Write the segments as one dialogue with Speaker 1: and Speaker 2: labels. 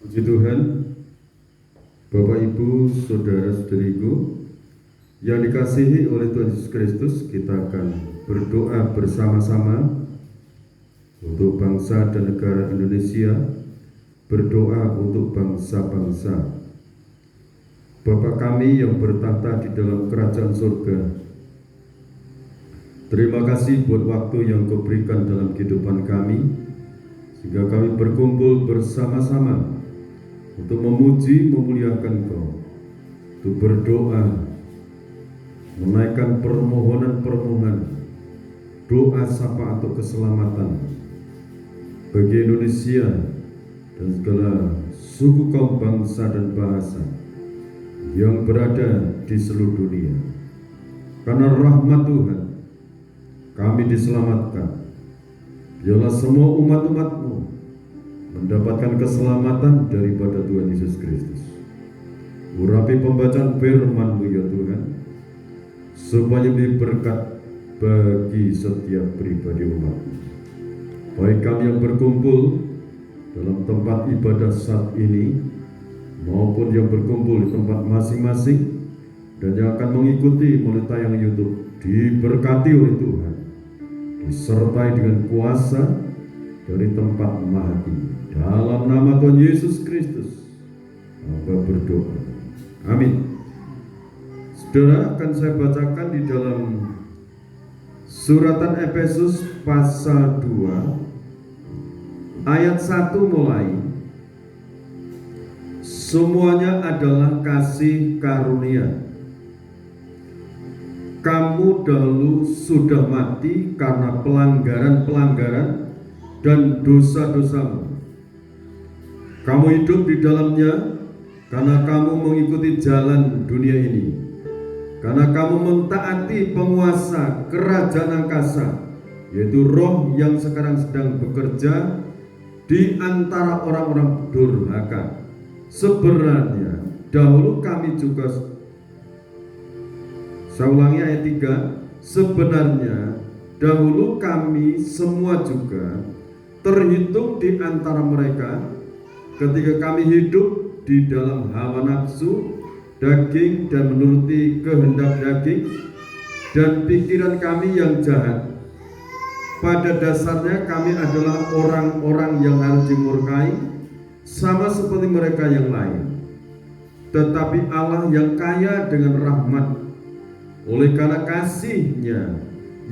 Speaker 1: Puji Tuhan, Bapak Ibu, Saudara-saudariku yang dikasihi oleh Tuhan Yesus Kristus, kita akan berdoa bersama-sama untuk bangsa dan negara Indonesia, berdoa untuk bangsa-bangsa. Bapa kami yang bertahta di dalam kerajaan surga, terima kasih buat waktu yang Kau berikan dalam kehidupan kami, sehingga kami berkumpul bersama-sama untuk memuji, memuliakan Kau, untuk berdoa, menaikkan permohonan-permohonan, doa syafaat untuk keselamatan bagi Indonesia dan segala suku kaum bangsa dan bahasa yang berada di seluruh dunia. Karena rahmat Tuhan, kami diselamatkan. Biarlah semua umat-umat-Mu mendapatkan keselamatan daripada Tuhan Yesus Kristus. Urapi pembacaan firman-Mu ya Tuhan, supaya menjadi berkat bagi setiap pribadi umat-Mu. Baik kami yang berkumpul dalam tempat ibadah saat ini, maupun yang berkumpul di tempat masing-masing, dan yang akan mengikuti melalui tayangan YouTube, diberkati oleh Tuhan, disertai dengan kuasa dari tempat Maha Tinggi. Dalam nama Tuhan Yesus Kristus, hamba berdoa. Amin. Saudara, akan saya bacakan di dalam suratan Efesus pasal 2 ayat 1 mulai. Semuanya adalah kasih karunia. Kamu dahulu sudah mati karena pelanggaran-pelanggaran dan dosa-dosamu. Kamu hidup di dalamnya karena kamu mengikuti jalan dunia ini, karena kamu mentaati penguasa kerajaan angkasa, yaitu roh yang sekarang sedang bekerja di antara orang-orang durhaka. Sebenarnya dahulu kami juga, saya ulangi ayat 3, sebenarnya dahulu kami semua juga terhitung di antara mereka ketika kami hidup di dalam hawa nafsu daging dan menuruti kehendak daging dan pikiran kami yang jahat. Pada dasarnya kami adalah orang-orang yang harus dimurkai, sama seperti mereka yang lain. Tetapi Allah yang kaya dengan rahmat, oleh karena kasih-Nya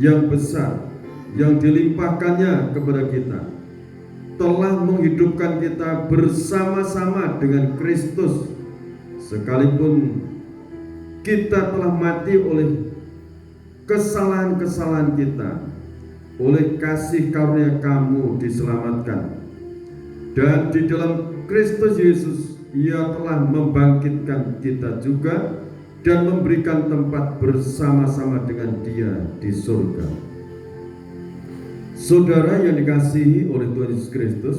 Speaker 1: yang besar yang dilimpahkannya kepada kita, telah menghidupkan kita bersama-sama dengan Kristus, sekalipun kita telah mati oleh kesalahan-kesalahan kita. Oleh kasih karunia kamu diselamatkan, dan di dalam Kristus Yesus Ia telah membangkitkan kita juga dan memberikan tempat bersama-sama dengan Dia di surga. Saudara yang dikasihi oleh Tuhan Yesus Kristus,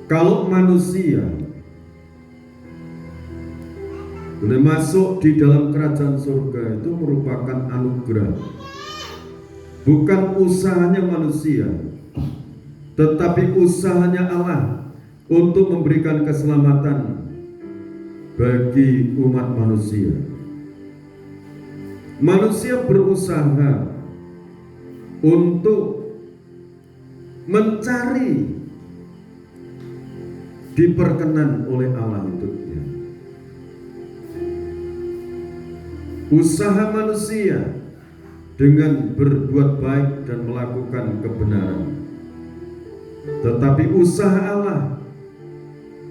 Speaker 1: kalau manusia boleh masuk di dalam kerajaan surga, itu merupakan anugerah. Bukan usahanya manusia, tetapi usahanya Allah untuk memberikan keselamatan bagi umat manusia. Manusia berusaha untuk mencari diperkenan oleh Allah hidupnya. Usaha manusia dengan berbuat baik dan melakukan kebenaran. Tetapi usaha Allah,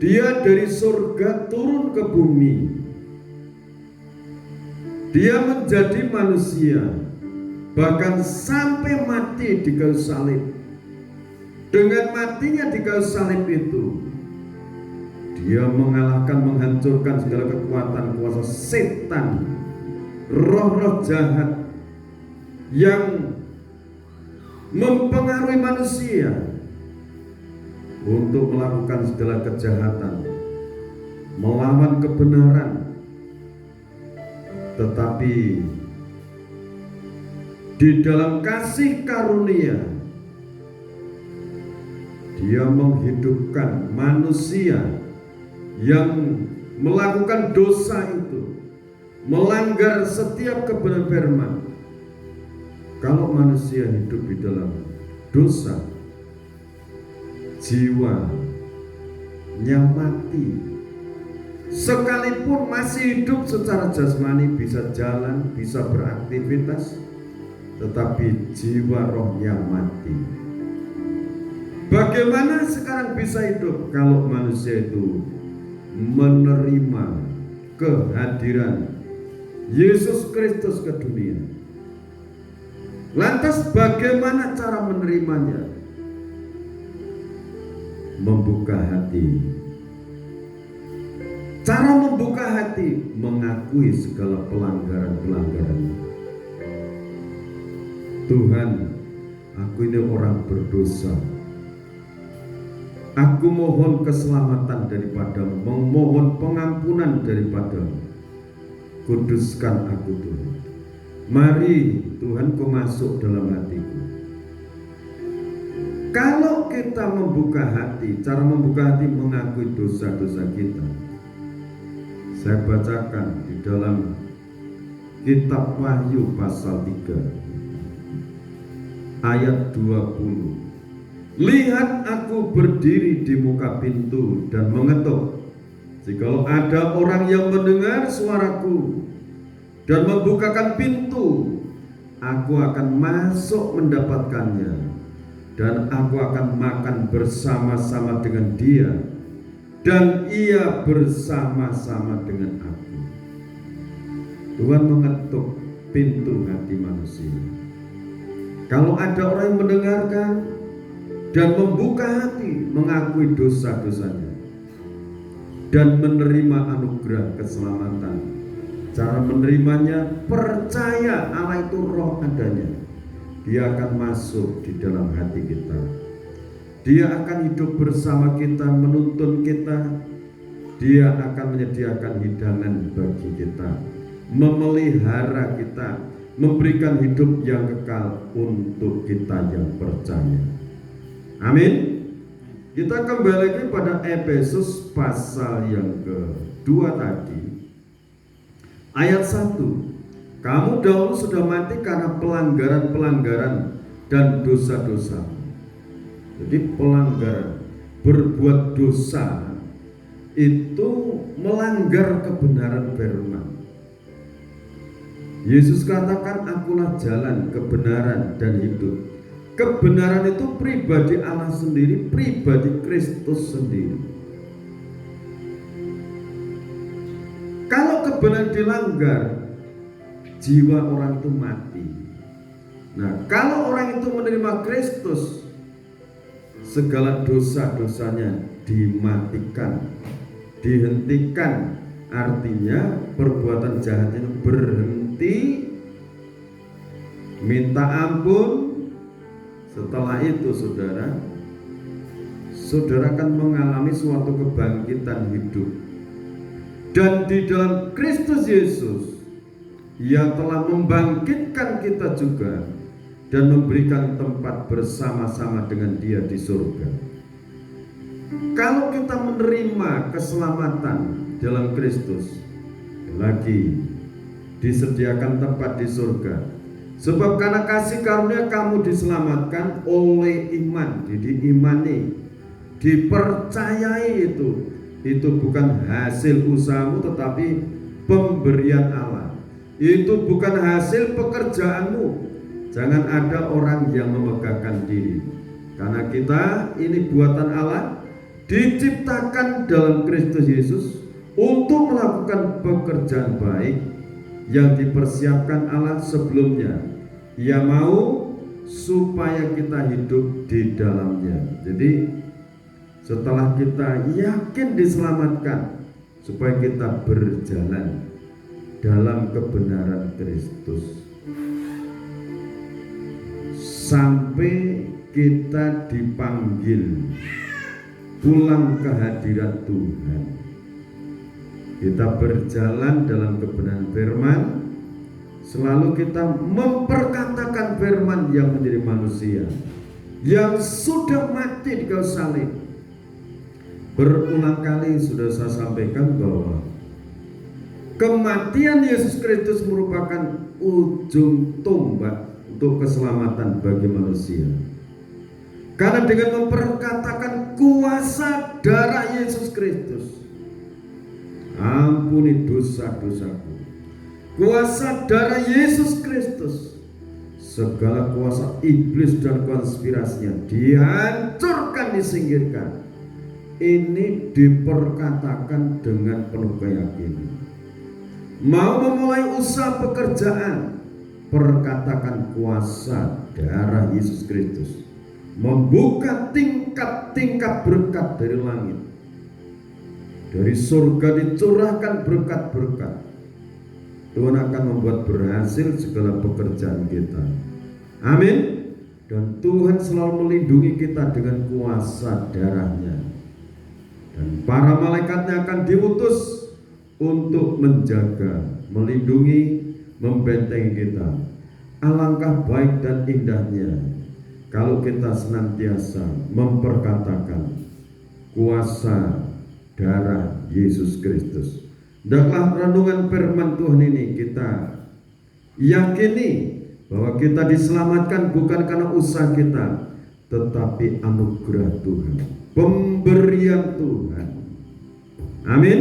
Speaker 1: Dia dari surga turun ke bumi. Dia menjadi manusia, bahkan sampai mati di kayu salib. Dengan matinya di kayu salib itu, Dia mengalahkan, menghancurkan segala kekuatan kuasa setan, roh-roh jahat yang mempengaruhi manusia untuk melakukan segala kejahatan, melawan kebenaran. Tetapi di dalam kasih karunia Dia menghidupkan manusia yang melakukan dosa itu, melanggar setiap kebenaran firman. Kalau manusia hidup di dalam dosa, jiwanya mati. Sekalipun masih hidup secara jasmani, bisa jalan, bisa beraktivitas, tetapi jiwa rohnya mati. Bagaimana sekarang bisa hidup kalau manusia itu menerima kehadiran Yesus Kristus ke dunia? Lantas bagaimana cara menerimanya? Membuka hati. Cara membuka hati, mengakui segala pelanggaran-pelanggaran. Tuhan, aku ini orang berdosa. Aku mohon keselamatan daripadamu, memohon pengampunan daripadamu. Kuduskan aku Tuhan. Mari Tuhan, kau masuk dalam hatiku. Kalau kita membuka hati, cara membuka hati mengakui dosa-dosa kita. Saya bacakan di dalam kitab Wahyu pasal 3 ayat 20. Lihat, aku berdiri di muka pintu dan mengetuk. Jikalau ada orang yang mendengar suaraku dan membukakan pintu, aku akan masuk mendapatkannya, dan aku akan makan bersama-sama dengan dia, dan ia bersama-sama dengan aku. Tuhan mengetuk pintu hati manusia. Kalau ada orang yang mendengarkan dan membuka hati, mengakui dosa-dosanya, dan menerima anugerah keselamatan. Cara menerimanya, percaya Allah itu roh adanya. Dia akan masuk di dalam hati kita. Dia akan hidup bersama kita, menuntun kita. Dia akan menyediakan hidangan bagi kita, memelihara kita, memberikan hidup yang kekal untuk kita yang percaya. Amin. Kita kembali lagi pada Efesus pasal yang kedua tadi, ayat 1. Kamu dahulu sudah mati karena pelanggaran-pelanggaran dan dosa-dosa. Jadi pelanggaran, berbuat dosa itu melanggar kebenaran firman. Yesus katakan, akulah jalan, kebenaran, dan hidup. Kebenaran itu pribadi Allah sendiri, pribadi Kristus sendiri. Kalau kebenaran dilanggar, jiwa orang itu mati. Nah, kalau orang itu menerima Kristus, segala dosa-dosanya dimatikan, dihentikan. Artinya perbuatan jahatnya berhenti, minta ampun. Setelah itu saudara akan mengalami suatu kebangkitan hidup. Dan di dalam Kristus Yesus, Ia telah membangkitkan kita juga dan memberikan tempat bersama-sama dengan Dia di surga. Kalau kita menerima keselamatan dalam Kristus, lagi disediakan tempat di surga. Sebab karena kasih karunia kamu diselamatkan oleh iman. Jadi imani, dipercayai itu bukan hasil usahamu, tetapi pemberian Allah. Itu bukan hasil pekerjaanmu. Jangan ada orang yang memegahkan diri. Karena kita ini buatan Allah, diciptakan dalam Kristus Yesus untuk melakukan pekerjaan baik yang dipersiapkan Allah sebelumnya. Ia mau supaya kita hidup di dalamnya. Jadi setelah kita yakin diselamatkan, supaya kita berjalan dalam kebenaran Kristus sampai kita dipanggil pulang ke hadirat Tuhan. Kita berjalan dalam kebenaran firman, selalu kita memperkatakan firman yang menjadi manusia. yang sudah mati di kayu salib. Berulang kali sudah saya sampaikan bahwa kematian Yesus Kristus merupakan ujung tombak untuk keselamatan bagi manusia. Karena dengan memperkatakan kuasa darah Yesus Kristus, ampuni dosa-dosaku. Kuasa darah Yesus Kristus, segala kuasa iblis dan konspirasinya dihancurkan, disingkirkan. Ini diperkatakan dengan penuh keyakinan. Mau memulai usaha pekerjaan, perkatakan kuasa darah Yesus Kristus membuka tingkat-tingkat berkat dari langit. Dari surga dicurahkan berkat-berkat. Tuhan akan membuat berhasil segala pekerjaan kita. Amin. Dan Tuhan selalu melindungi kita dengan kuasa darahnya. Dan para malaikatnya akan diutus untuk menjaga, melindungi, membentengi kita. Alangkah baik dan indahnya kalau kita senantiasa memperkatakan kuasa darah Yesus Kristus. Hendaklah renungan firman Tuhan ini kita yakini bahwa kita diselamatkan bukan karena usaha kita, tetapi anugerah Tuhan, pemberian Tuhan. Amin.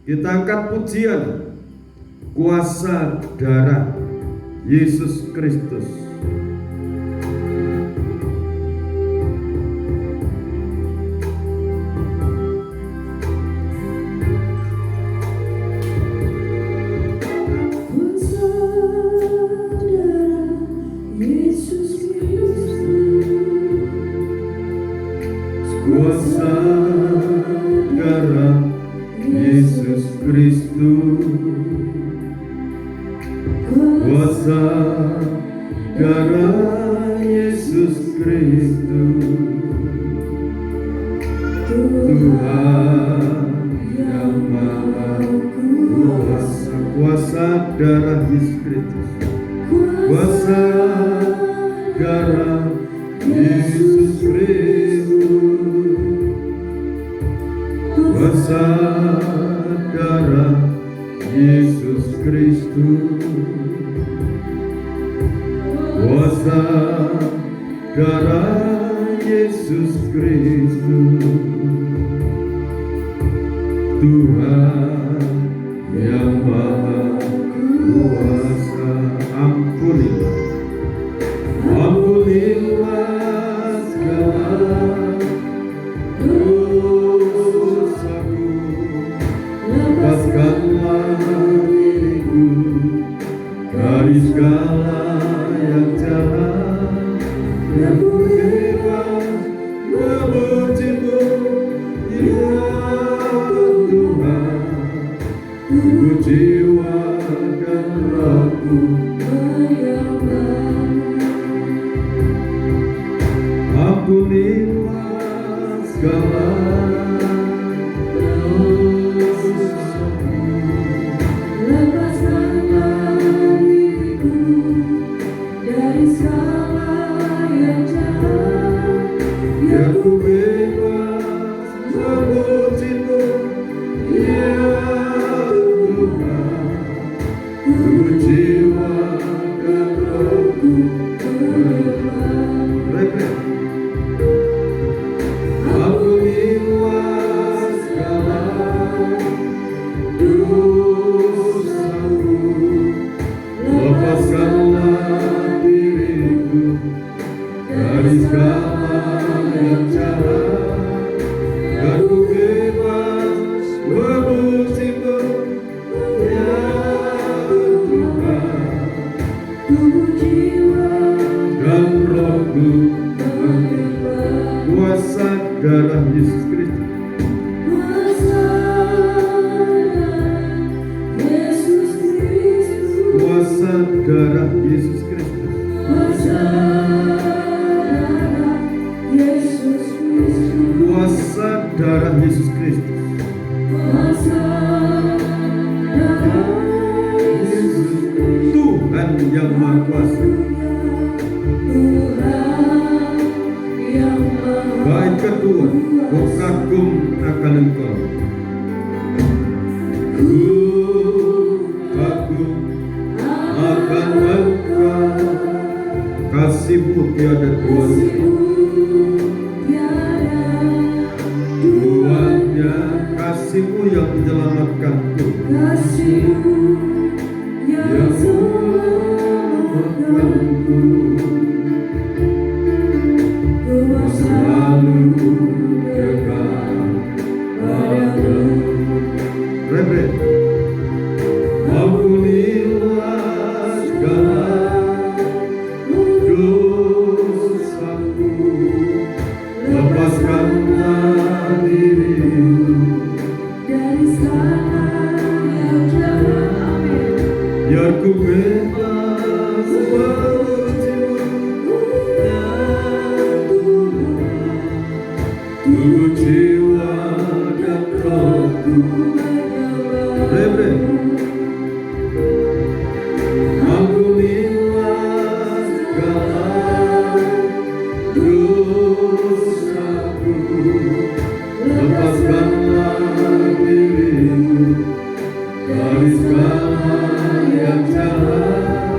Speaker 1: Kita angkat pujian kuasa darah Yesus Kristus. Kuasa darah Yesus Kristus, kuasa darah Yesus Kristus, Tuhan yang Maha Kuasa. Kuasa darah Yesus Kristus, kuasa darah Yesus Kristus, kuasa darah Yesus Kristus, kuasa darah Yesus Kristus, Tuhan yang Maha Kuasa. Ampunilah, ampunilah segala dosaku, lepaskanlah diriku dari segala yang jahat, dan ku bebas memuji-Mu, ya Tuhan. Tubuh, jiwa, dan rohku ampunilah segala dosaku, lepaskanlah diriku dari segala yang jahat, biar ku bebas memuji-Mu, ya Tuhan. Tubuh, jiwa, dan rohku ampunilah segala dosaku, lepaskanlah diriku dari segala yang jahat, dan ku bebas memuji-Mu, ya Tuhan. Tubuh, jiwa, dan rohku kuasa darah Yesus Kristus, kuasa darah Yesus Kristus, kuasa darah Yesus Kristus, kuasa darah Yesus Kristus, kuasa darah Yesus Kristus, Tuhan yang Maha Kuasa, Tuhan kedua, ku kagum akan Engkau. Ku kagum akan Engkau. Kasih-Mu tiada duanya, kasih-Mu yang menyelamatkanku, kasih-Mu yang menyelamatkanku. Ku selalu dekat padamu. Rebek, ampunilah segala dosaku, lepaskanlah diriku dari segala yang jahat, biar ku bebas memuji-Mu dan tubuh, jiwa dan rohku. Rebek, ampunilah segala dosaku, lepaskanlah diriku dari segala yang jahat,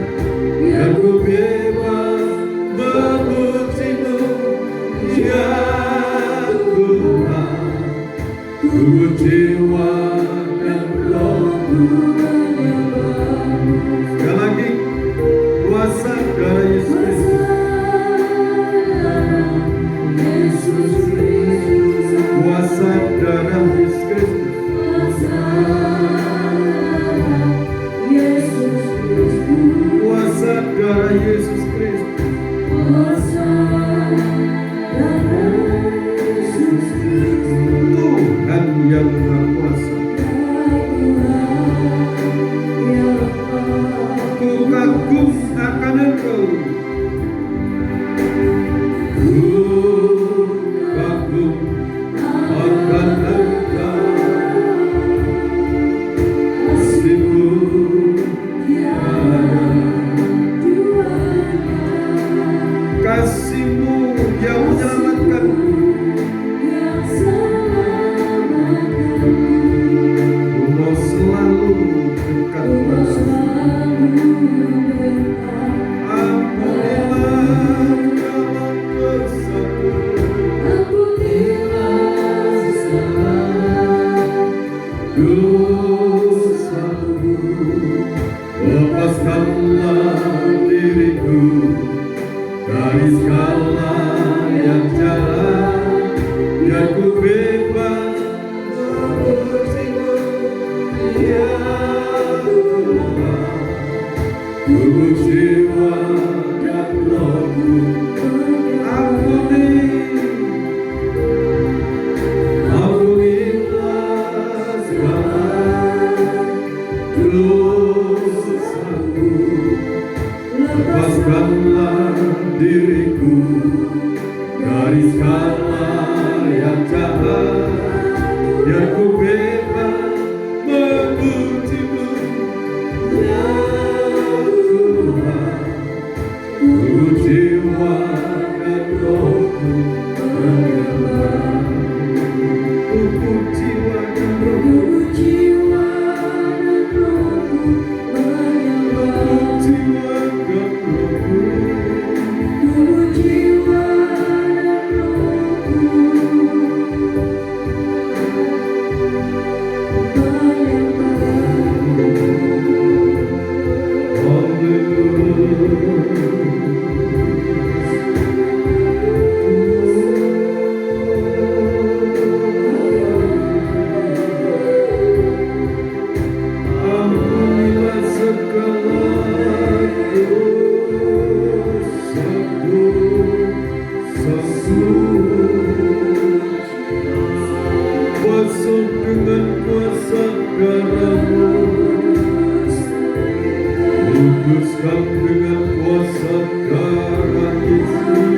Speaker 1: biar ku bebas memuji-Mu ya Tuhan, tubuh, jiwa dan rohku menyembah-Mu. Sekali lagi, kuasa darah Yesus Kristus, kuasa darah Yesus Kristus, kuasa darah Yesus Kristus, Tuhan yang Maha Kuasa. Ku kagum akan Engkau. Ku kagum akan Engkau. Kasih-Mu tiada duanya, kasih-Mu yang menyelamatkanku, ku mau selalu dekat padamu. Ampunilah segala dosaku, dosaku, lepaskanlah diriku dari segala yang jahat, biar ku bebas memuji-Mu ya Tuhan, tubuh, jiwa dan rohku. Ampunilah segala dosaku, lepaskanlah diriku dari segala yang jahat, biar ku bebas memuji-Mu ya Tuhan, tubuh, jiwa dan rohku menyembah-Mu. Tubuh, jiwa dan rohku, jiwa dan rohku menyembah-Mu. Jiwa dan rohku, tubuh, jiwa dan rohku menyembah-Mu. Haleluya. Ampunilah segala dosaku, basuh dengan kuasa darah-Mu, kuduskan dengan kuasa darah Yesus.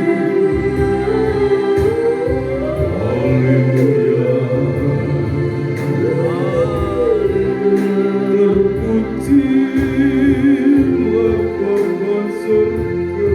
Speaker 1: Haleluya. Terpujilah Bapa surga.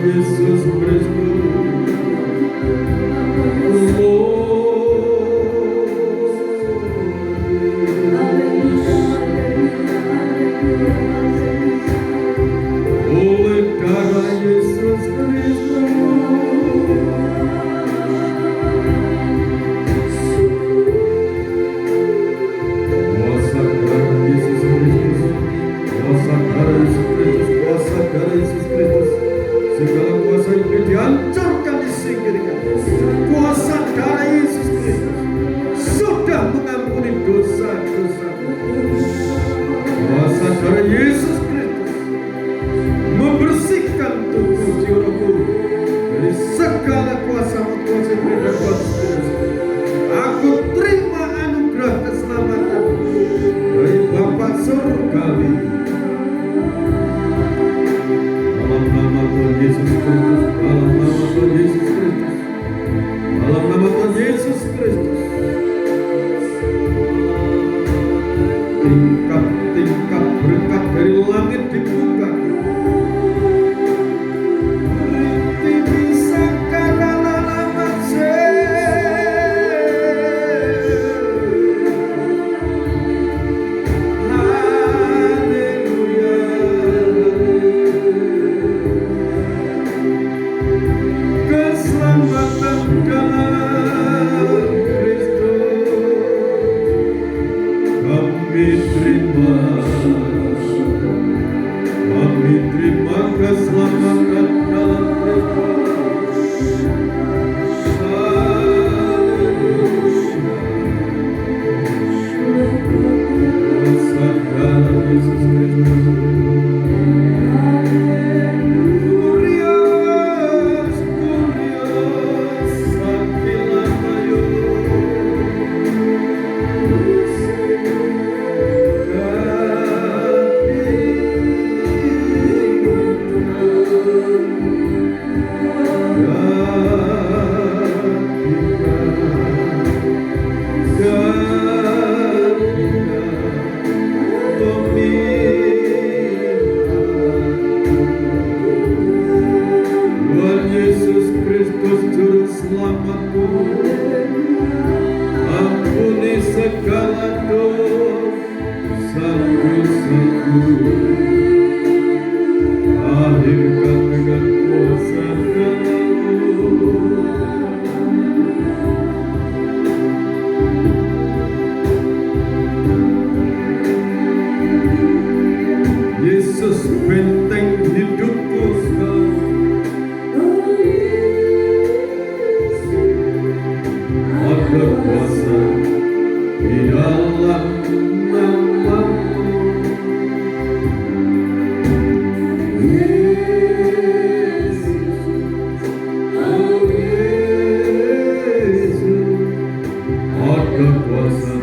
Speaker 1: Yesus Kristus. Oleh darah Yesus Kristus, kuasa darah Yesus Kristus, kuasa darah Yesus Kristus, kuasa darah Yesus Kristus, segala kuasa itu dihancurkan, disingkirkan. Kuasa darah Yesus Kristus sudah mengampuni dosa-dosa. Kuasa darah Yesus Kristus membersihkan tubuh jiwaku dari segala kuasa kuasa dan kuasa. Aku terima anugerah keselamatan dari Bapa surgawi. Dalam nama Tuhan Yesus Kristus, dalam nama Tuhan Yesus Kristus, dalam nama Tuhan Yesus Kristus. Tingkap-tingkap berkat dari langit dibuka. Kami terima keselamatan dalam Kristus. Kuasa darah Yesus Kristus. Yesus benteng hidupku, ada kuasa di dalam nama-Mu. Yesus, oh Yesus, ada kuasa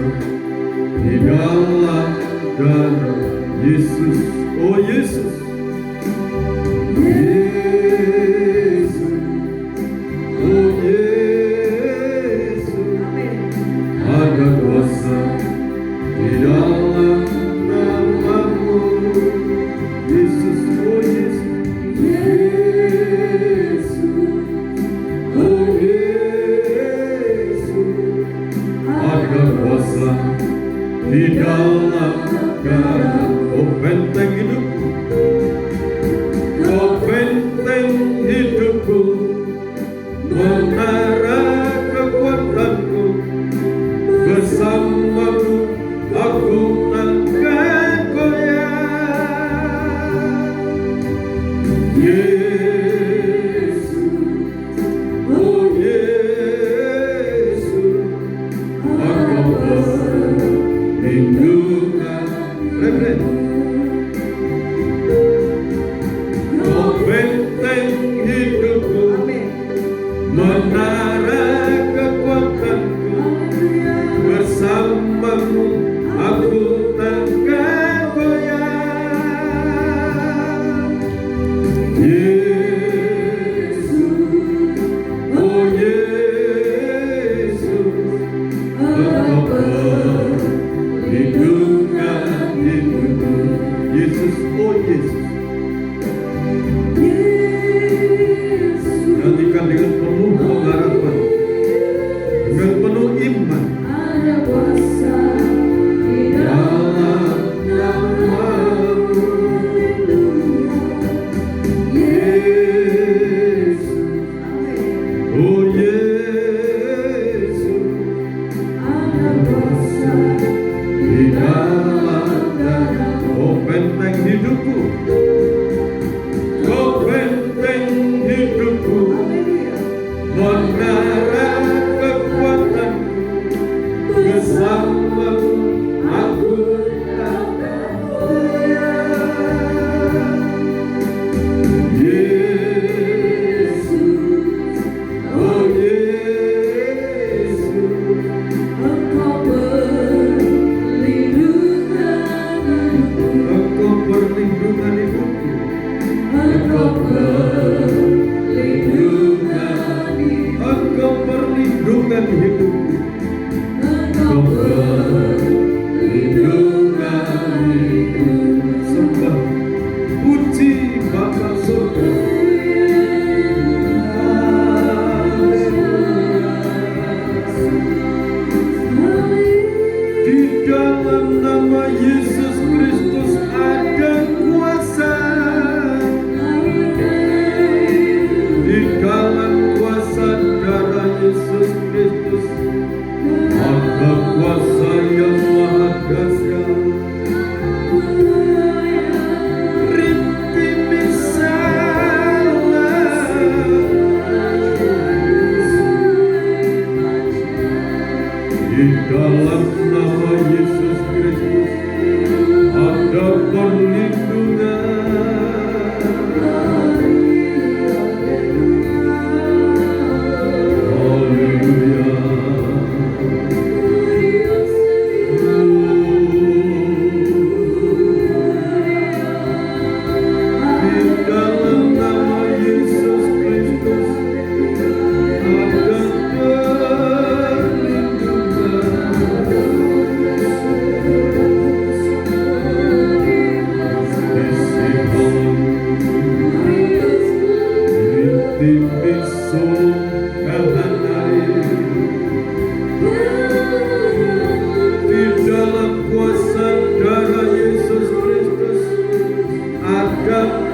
Speaker 1: di dalam darah Yesus. Oh Yesus, Yesus, oh Yesus, ada kuasa di dalam nama-Mu. Yesus, oh Yesus, Yesus, oh Yesus, ada kuasa di dalam darah. Oh benteng hidupku, oh benteng hidupku, menara kekuatanku, bersama-Mu aku takkan goyah. Yesus, oh Yesus, aku perlindungan. Oh benteng hidupku, menara kekuatanku, bersama-Mu aku takkan goyah. Yesus, oh Yesus, Engkau perlindungan hidupku. Yesus, oh Yesus,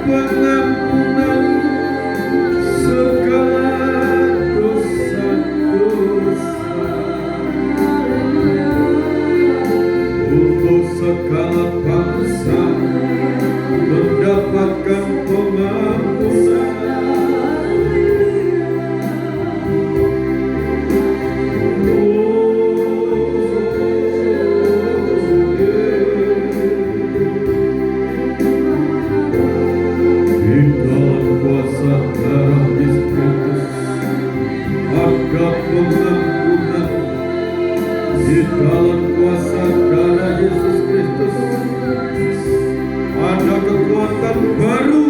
Speaker 1: pengampunan segala dosa-dosa, untuk segala bangsa mendapatkan pengampunan. Di dalam kuasa darah Yesus Kristus ada kekuatan baru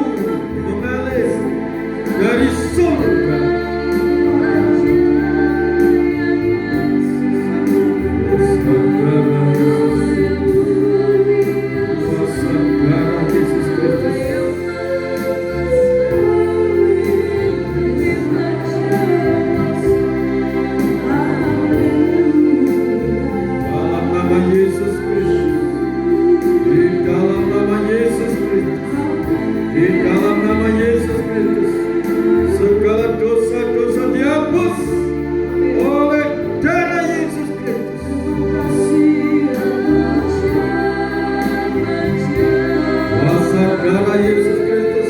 Speaker 1: mengalir dari surga. Kuasa darah Yesus Kristus. Di dalam nama Yesus Kristus, segala dosa-dosa dihapus oleh darah Yesus Kristus. Kuasa darah Yesus Kristus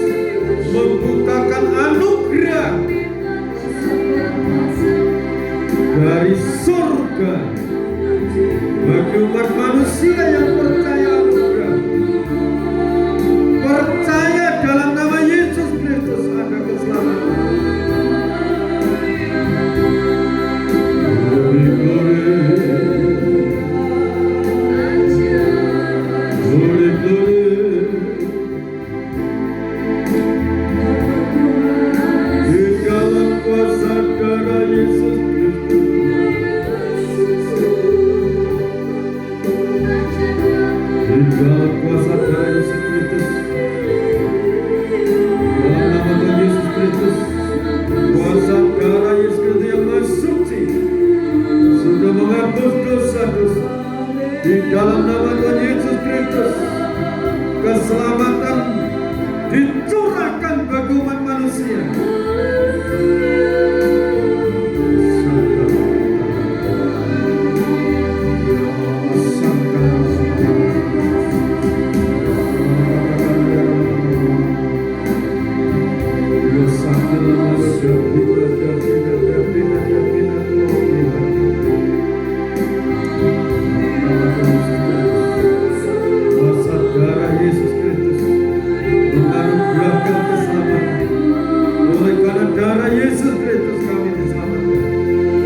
Speaker 1: membukakan anugerah dari surga bagi umat manusia yang percaya anugerah. Percaya dalam nama Yesus Kristus ada keselamatan. Glory, glory. Glory, glory. Di dalam kuasa darah Yesus Kristus. Di dalam kuasa darah Yesus Kristus. Kuasa darah Yesus Kristus yang Maha Suci sudah menghapus dosa-dosa. Di dalam nama Tuhan Yesus Kristus, keselamatan dicurahkan bagi umat manusia. Kuasa darah Yesus Kristus menganugerahkan keselamatan. Oleh karena darah Yesus Kristus kami diselamatkan.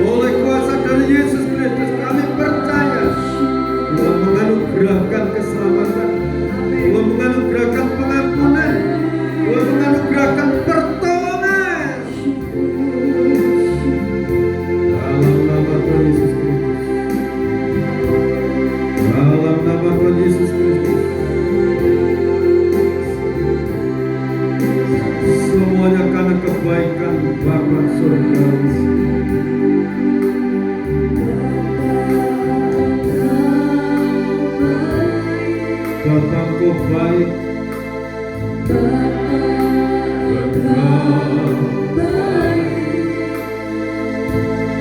Speaker 1: Oleh kuasa darah Yesus Kristus kami percaya Tuhan menganugerahkan keselamatan, Tuhan menganugerahkan pengampunan, Tuhan menganugerahkan pertolongan. Dalam nama Tuhan Yesus Kristus, dalam nama Tuhan Yesus Kristus, semuanya karena kebaikan Bapa surgawi. Bapa Engkau baik,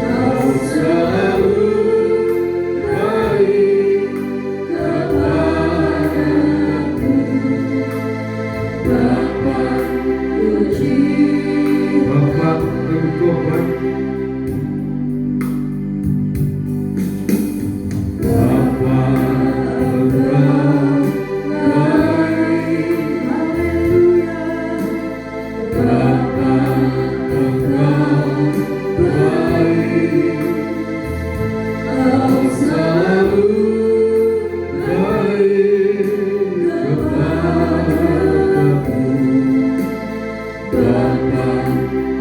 Speaker 1: Kau selalu baik kepadaku. Bapa puji, Bapa Engkau baik. Bapa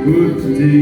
Speaker 1: Gusti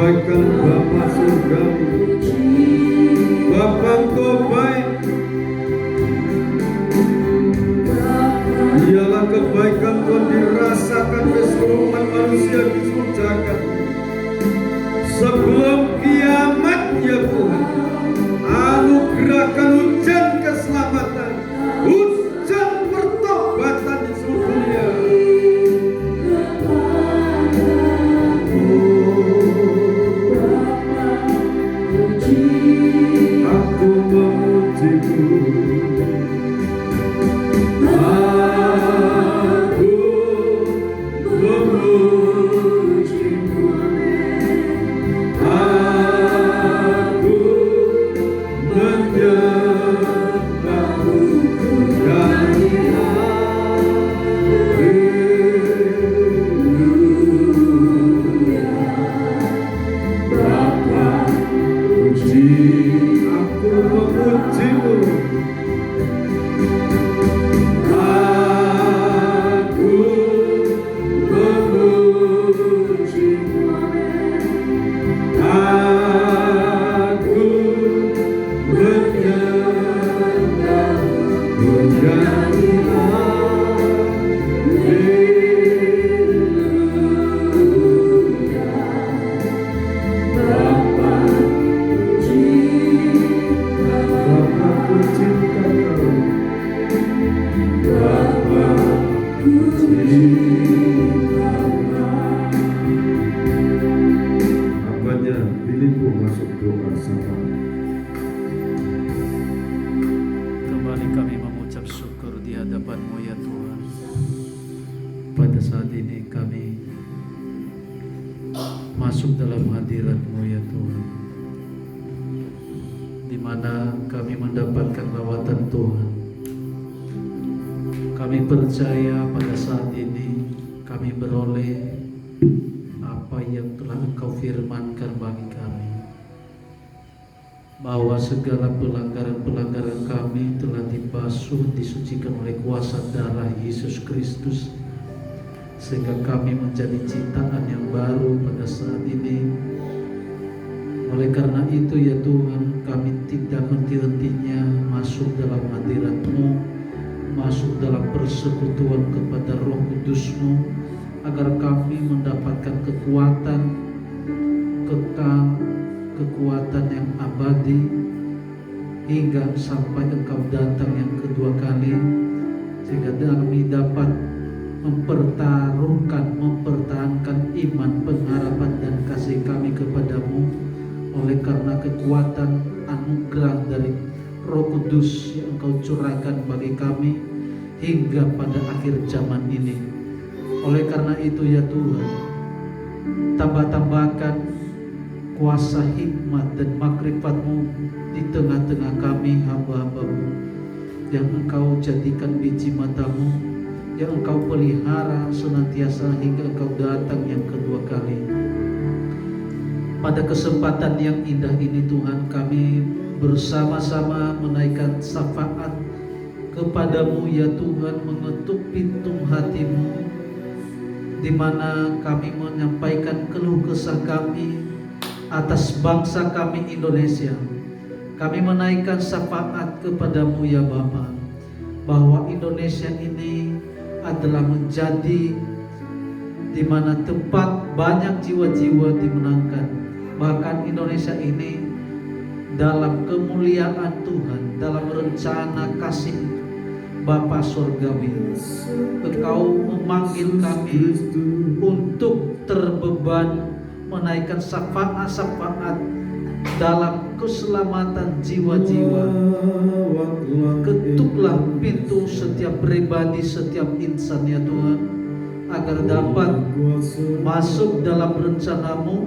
Speaker 1: kebaikan Bapa surgawi. Bapa Engkau baik. Ialah kebaikan Tuhan dirasakan keseluruhan manusia di seluruh jagat. Sebelum kiamat ya Tuhan, anugerahkan hujan keselamatan, hujan pertobatan di seluruh dunia. Aku memuji-Mu.
Speaker 2: Kembali kami mengucap syukur di hadapan-Mu ya Tuhan. Pada saat ini kami masuk dalam hadirat-Mu ya Tuhan, di mana kami mendapatkan lawatan Tuhan. Kami percaya pada saat ini kami beroleh apa yang telah Engkau firmankan bagi kami, bahwa segala pelanggaran-pelanggaran kami telah dibasuh, disucikan oleh kuasa darah Yesus Kristus, sehingga kami menjadi ciptaan yang baru pada saat ini. Oleh karena itu ya Tuhan, kami tidak henti-hentinya masuk dalam hadirat-Mu, masuk dalam persekutuan kepada Roh Kudus-Mu, agar kami mendapatkan kekuatan kekal, kekuatan yang abadi, hingga sampai Engkau datang yang kedua kali, sehingga kami dapat mempertahankan iman, pengharapan dan kasih kami kepadamu, oleh karena kekuatan anugerah dari Roh Kudus yang Engkau curahkan bagi kami hingga pada akhir zaman ini. Oleh karena itu ya Tuhan, tambah-tambahkan kuasa hikmat dan makrifat-Mu di tengah-tengah kami hamba-hamba-Mu yang Engkau jadikan biji mata-Mu, yang Engkau pelihara senantiasa hingga Engkau datang yang kedua kali. Pada kesempatan yang indah ini Tuhan, kami bersama-sama menaikkan syafaat kepadamu ya Tuhan, mengetuk pintu hati-Mu, di mana kami menyampaikan keluh kesah kami atas bangsa kami Indonesia. Kami menaikkan syafaat kepadamu ya Bapa, bahwa Indonesia ini adalah menjadi di mana tempat banyak jiwa-jiwa dimenangkan. Bahkan Indonesia ini dalam kemuliaan Tuhan, dalam rencana kasih Bapa Surgawi, Engkau memanggil kami untuk terbeban menaikkan syafaat-syafaat dalam keselamatan jiwa-jiwa. Ketuklah pintu setiap pribadi, setiap insan ya Tuhan, agar dapat masuk dalam rencana-Mu,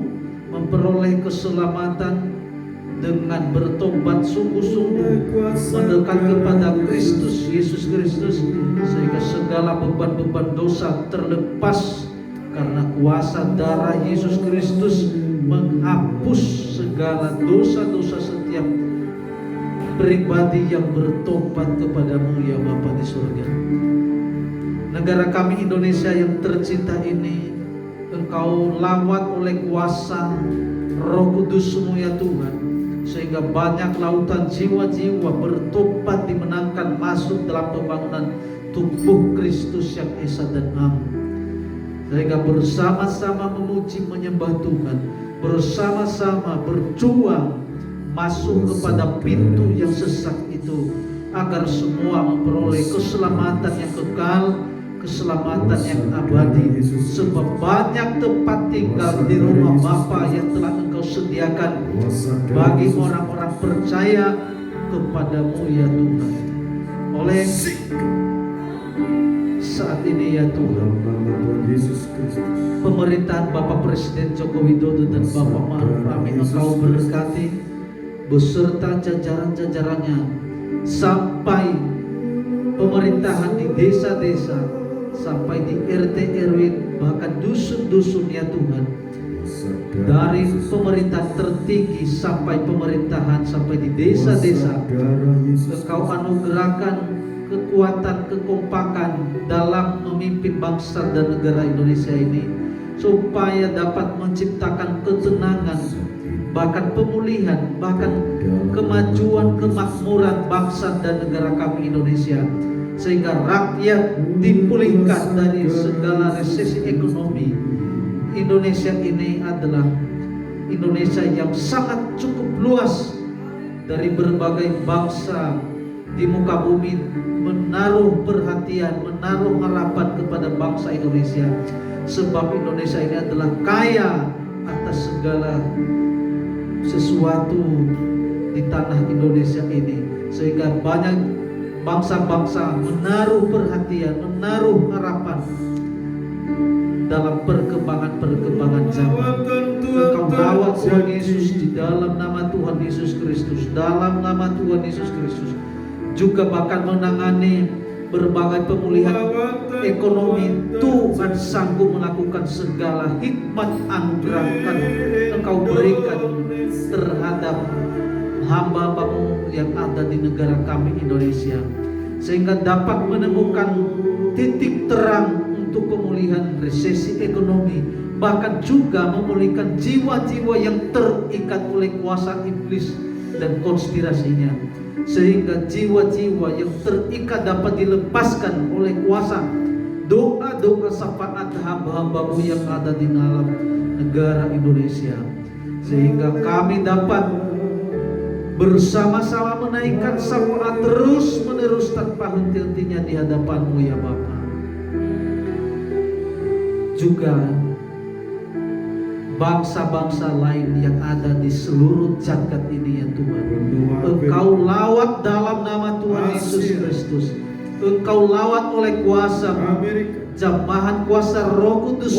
Speaker 2: memperoleh keselamatan dengan bertobat sungguh-sungguh, mendekat kepada Kristus, Yesus Kristus, sehingga segala beban-beban dosa terlepas, karena kuasa darah Yesus Kristus menghapus segala dosa-dosa setiap pribadi yang bertobat kepadamu ya Bapa di surga. Negara kami Indonesia yang tercinta ini Engkau lawat oleh kuasa Roh Kudus-Mu ya Tuhan, sehingga banyak lautan jiwa-jiwa bertobat, dimenangkan masuk dalam pembangunan tubuh Kristus yang esa dan am. Sehingga bersama-sama memuji menyembah Tuhan, bersama-sama berjuang masuk kepada pintu yang sesak itu, agar semua memperoleh keselamatan yang kekal, keselamatan yang abadi. Sebab banyak tempat tinggal di rumah Bapa yang telah Engkau sediakan bagi orang-orang percaya kepadamu ya Tuhan. Oleh saat ini ya Tuhan, pemerintahan Bapak Presiden Joko Widodo dan Bapak Ma'ruf Amin Engkau berkati beserta jajaran-jajarannya, sampai pemerintahan di desa-desa, sampai di RT RW, bahkan dusun-dusun ya Tuhan. Dari pemerintahan tertinggi sampai pemerintahan, sampai di desa-desa, Engkau anugerahkan kekuatan, kekompakan dalam memimpin bangsa dan negara Indonesia ini, supaya dapat menciptakan ketenangan, bahkan pemulihan, bahkan kemajuan, kemakmuran bangsa dan negara kami Indonesia, sehingga rakyat dipulihkan dari segala resesi ekonomi. Indonesia ini adalah Indonesia yang sangat cukup luas, dari berbagai bangsa di muka bumi menaruh perhatian, menaruh harapan kepada bangsa Indonesia, sebab Indonesia ini adalah kaya atas segala sesuatu di tanah Indonesia ini, sehingga banyak bangsa-bangsa menaruh perhatian, menaruh harapan dalam perkembangan zaman. Engkau rawat Tuhan Yesus di dalam nama Tuhan Yesus Kristus, dalam nama Tuhan Yesus Kristus, juga bahkan menangani berbagai pemulihan ekonomi. Tuhan sanggup melakukan segala hikmat anugerahkan Engkau berikan terhadap hamba-Hamba-Mu yang ada di negara kami Indonesia, sehingga dapat menemukan titik terang untuk pemulihan resesi ekonomi, bahkan juga memulihkan jiwa-jiwa yang terikat oleh kuasa iblis dan konspirasinya, sehingga jiwa-jiwa yang terikat dapat dilepaskan oleh kuasa doa-doa syafaat hamba-Hamba-Mu yang ada di dalam negara Indonesia, sehingga kami dapat bersama-sama menaikkan syafaat terus-menerus tanpa henti-hentinya di hadapan-Mu ya Bapa. Juga bangsa-bangsa lain yang ada di seluruh jagat ini ya Tuhan, Engkau lawat dalam nama Tuhan Yesus Kristus. Engkau lawat oleh kuasa jamahan kuasa Roh Kudus,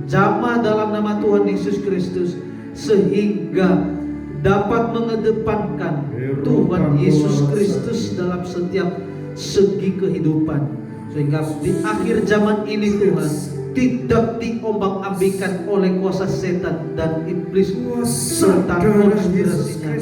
Speaker 2: jamah dalam nama Tuhan Yesus Kristus, sehingga dapat mengedepankan Tuhan Yesus Kristus dalam setiap segi kehidupan, sehingga di akhir zaman ini Tuhan tidak diombang-ambingkan oleh kuasa setan dan iblis serta konspirasinya.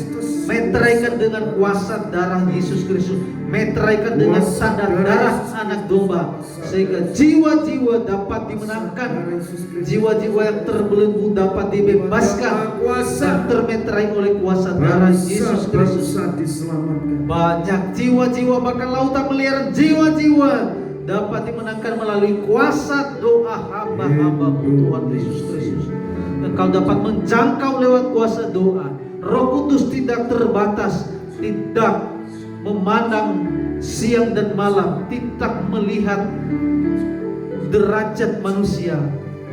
Speaker 2: Meteraikan dengan kuasa darah Yesus Kristus, meteraikan dengan tanda darah anak domba, sehingga jiwa-jiwa dapat dimenangkan, jiwa-jiwa yang terbelenggu dapat dibebaskan dan termeterai oleh kuasa darah Yesus Kristus. Banyak jiwa-jiwa, bahkan lautan miliaran jiwa-jiwa dapat dimenangkan melalui kuasa doa hamba-Hamba-Mu Tuhan Yesus Kristus. Engkau dapat menjangkau lewat kuasa doa. Roh Kudus tidak terbatas, tidak memandang siang dan malam, tidak melihat derajat manusia,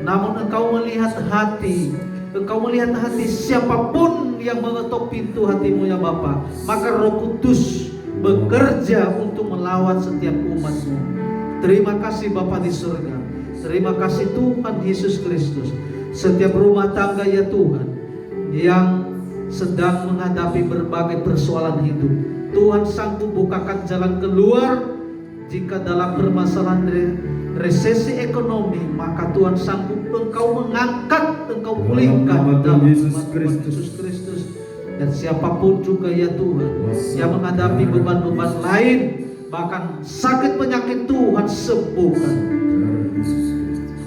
Speaker 2: namun Engkau melihat hati. Engkau melihat hati siapapun yang mengetuk pintu hatimu ya Bapa, maka Roh Kudus bekerja untuk melawat setiap umat-Mu. Terima kasih Bapa di surga. Terima kasih Tuhan Yesus Kristus. Setiap rumah tangga ya Tuhan yang sedang menghadapi berbagai persoalan hidup, Tuhan sanggup bukakan jalan keluar. Jika dalam permasalahan resesi ekonomi, maka Tuhan sanggup Engkau mengangkat, Engkau pulihkan dalam nama Tuhan Yesus Kristus. Dan siapapun juga ya Tuhan yang menghadapi beban-beban lain, bahkan sakit penyakit, Tuhan sembuhkan.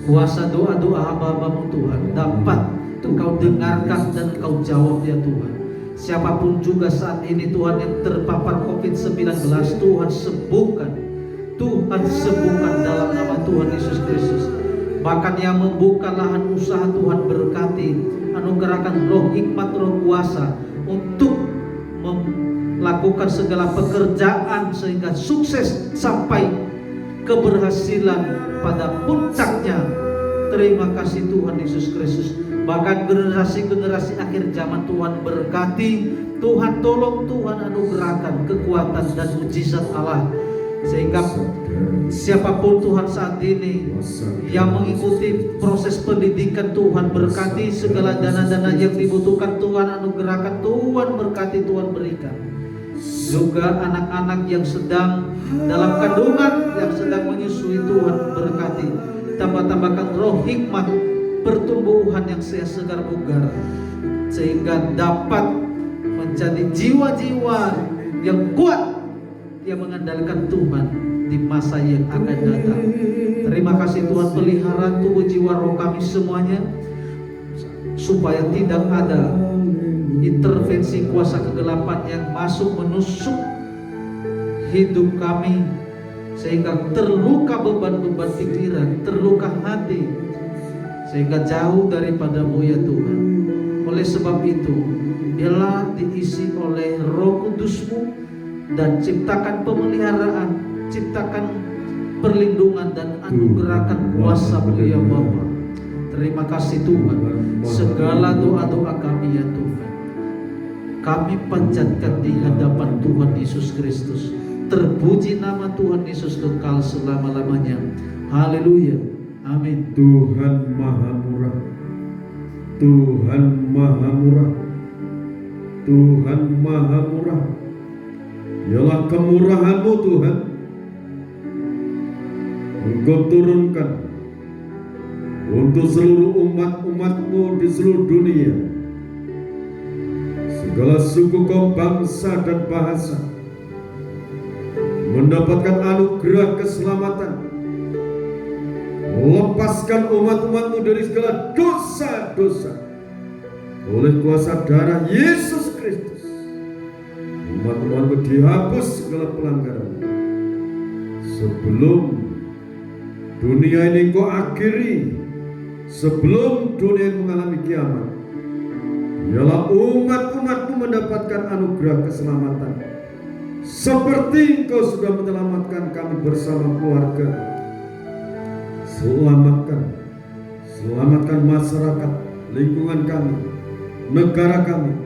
Speaker 2: Kuasa doa-doa hamba-hamba-Mu Tuhan dapat Engkau dengarkan dan Engkau jawab ya Tuhan. Siapapun juga saat ini Tuhan yang terpapar COVID-19, Tuhan sembuhkan. Tuhan sembuhkan dalam nama Tuhan Yesus Kristus. Bahkan yang membuka lahan usaha Tuhan berkati, anugerahkan roh hikmat, roh kuasa untuk melakukan segala pekerjaan sehingga sukses sampai keberhasilan pada puncaknya. Terima kasih Tuhan Yesus Kristus. Bahkan generasi-generasi akhir zaman Tuhan berkati, Tuhan tolong, Tuhan anugerahkan kekuatan dan mujizat Allah, sehingga siapapun Tuhan saat ini yang mengikuti proses pendidikan, Tuhan berkati segala dana-dana yang dibutuhkan, Tuhan anugerahkan, Tuhan berkati, Tuhan berikan. Juga anak-anak yang sedang dalam kandungan, yang sedang menyusui, Tuhan berkati. Tambah-tambahkan roh hikmat, pertumbuhan yang segar bugar, sehingga dapat menjadi jiwa-jiwa yang kuat yang mengandalkan Tuhan di masa yang akan datang. Terima kasih Tuhan, pelihara tubuh jiwa roh kami semuanya, supaya tidak ada intervensi kuasa kegelapan yang masuk menusuk hidup kami, sehingga terluka beban-beban pikiran, terluka hati, sehingga jauh daripada-Mu ya Tuhan. Oleh sebab itu, biarlah diisi oleh Roh Kudus-Mu dan ciptakan pemeliharaan, ciptakan perlindungan dan anugerahkan kuasa-Mu ya Bapa. Terima kasih Tuhan. Segala doa-doa kami ya Tuhan, kami panjatkan di hadapan Tuhan Yesus Kristus. Terpuji nama Tuhan Yesus kekal selama-lamanya. Haleluya. Amin.
Speaker 1: Tuhan Maha Murah, Tuhan Maha Murah, Tuhan Maha Murah. Ialah kemurahan-Mu Tuhan, Engkau turunkan untuk seluruh umat-umat-Mu di seluruh dunia, segala suku, kaum, bangsa dan bahasa mendapatkan anugerah keselamatan. Lepaskan umat-umat-Mu dari segala dosa-dosa oleh kuasa darah Yesus Kristus. Umat-umat-Mu dihapus segala pelanggaran. Sebelum dunia ini Kau akhiri, sebelum dunia ini mengalami kiamat, ialah umat-umat-Mu mendapatkan anugerah keselamatan, seperti Engkau sudah menyelamatkan kami bersama keluarga. Selamatkan masyarakat, lingkungan kami, negara kami.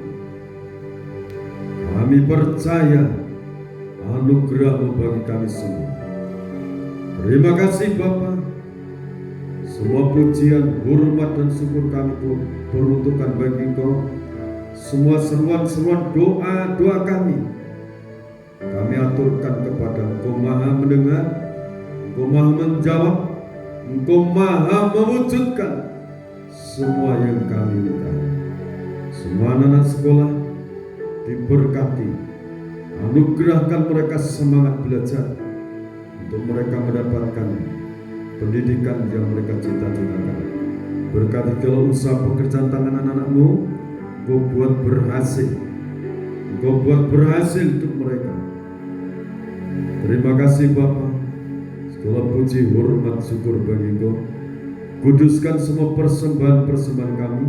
Speaker 1: Kami percaya anugerah-Mu bagi kami semua. Terima kasih Bapa. Semua pujian, hormat dan syukur kami peruntukkan bagi Engkau. Semua seruan-seruan doa kami aturkan kepada Engkau. Maha mendengar, Engkau maha menjawab, Engkau maha mewujudkan semua yang kami minta. Semua anak sekolah diberkati, anugerahkan mereka semangat belajar untuk mereka mendapatkan pendidikan yang mereka cita-citakan. Berkati kalau usaha pekerjaan tangan anak-anak-Mu, Engkau buat berhasil, Engkau buat berhasil untuk mereka. Terima kasih Bapa. Segala puji, hormat, syukur bagi Engkau. Kuduskan semua persembahan-persembahan kami,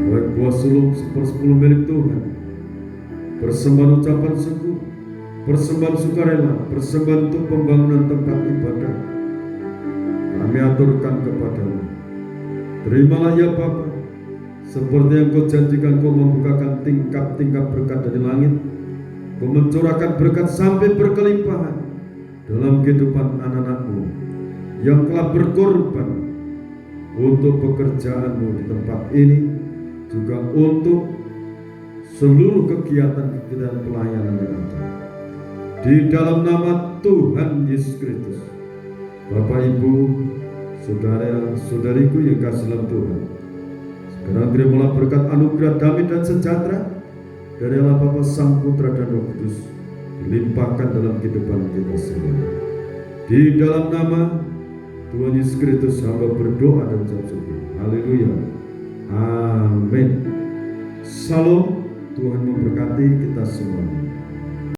Speaker 1: baik buah sulung 1/10 milik Tuhan, persembahan ucapan syukur, persembahan sukarela, persembahan untuk pembangunan tempat ibadah, kami aturkan kepada-Mu. Terimalah ya Bapa, seperti yang Kau janjikan. Kau membukakan tingkap-tingkap berkat dari langit, Kau mencurahkan berkat sampai berkelimpahan dalam kehidupan anak-anak-Mu yang telah berkorban untuk pekerjaan-Mu di tempat ini, juga untuk seluruh kegiatan-kegiatan pelayanan yang ada. Di dalam nama Tuhan Yesus Kristus, Bapak, Ibu, saudara-saudariku yang kasih dalam Tuhan, sekarang terimalah berkat anugerah damai dan sejahtera dari Allah Bapa, Sang Putra dan Roh Kudus dilimpahkan dalam kehidupan kita semua. Di dalam nama Tuhan Yesus Kristus hamba berdoa dan ucap syukur. Haleluya. Amin. Salam. Tuhan memberkati kita semuanya.